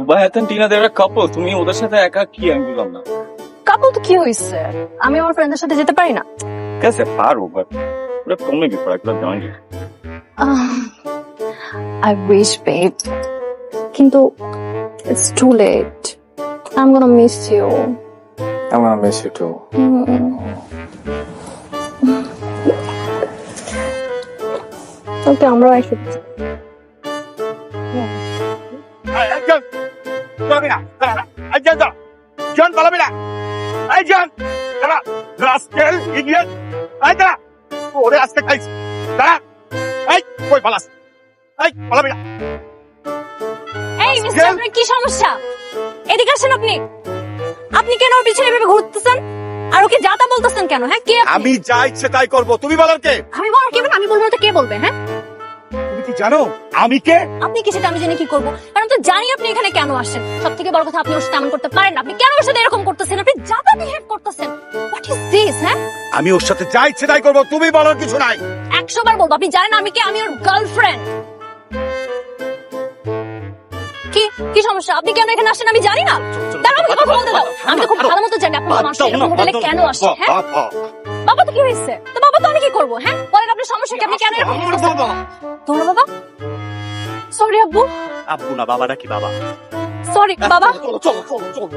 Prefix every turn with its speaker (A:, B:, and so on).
A: Rubaiyat and Tina দেয়ার কাপল, তুমি ওদের সাথে একা কি আমি বুঝলাম না।
B: কাপল তো কি হয়েছে, আমি আমার ফ্রেন্ডের সাথে যেতে পারি না?
A: कैसे पारो बट पूरा तुमने भी पढ़ा क्लब जाएंगे
B: I wish, babe. কিন্তু it's too late. I'm gonna miss you.
C: I'm gonna miss you too.
B: ওকে, আমরা একসাথে
D: John, Palamina! Hey, John! Tara! Rascal! Idiot! Hey, Tara! ওরে আজকে খাইছি দাঁড়া এই কই পালাস এই পালাবি না
B: এই মিস্টার, আপনার কি সমস্যা? এদিকে আসেন। আপনি আপনি কেন ওর পিছনে এভাবে ঘুরতেছেন আর ওকে যাতা বলতেছেন কেন? হ্যাঁ, কে আপনি?
D: আমি যা ইচ্ছে তাই করব তুমি বলার কে
B: আমি বলবো কে? আমি বলবো না তো কে বলবে? হ্যাঁ,
D: তুমি কি জানো আমি কে
B: আপনি কি সেটা আমি জেনে কি করবো? কারণ তো জানি আপনি এখানে কেন আসেন। সব থেকে বড় কথা, আপনি ওর সাথে এমন করতে পারেন না। আপনি কেন ওর সাথে এরকম করতেছেন? আপনি যাতা বিহেভ করতেছেন। What is this? হ্যাঁ,
D: আমি ওর সাথে যা ইচ্ছে তাই করব তুমি বলার কিছু নাই
B: 100 বার বলবো। আপনি জানেন আমি কে? আমি ওর গার্লফ্রেন্ড। কি কি সমস্যা? আপনি কেন এখানে আসেন আমি জানি না? দাঁড়াও, আমাকে কথা বলতে দাও। আমি তো খুব ভালো মতো জানি আপনি মানুষ এরকম হোটেলে কেন আসে। হ্যাঁ, বাবা তো কি হয়েছে? তো বাবা তো আমি কি করবো? হ্যাঁ, বলেন আপনার সমস্যা কি? আপনি কেন এরকম করতেছেন? তোমার বাবা? সরি আব্বু।
D: আব্বু না বাবা নাকি বাবা
B: সরি বাবা।
D: চলো চলো চলো চলো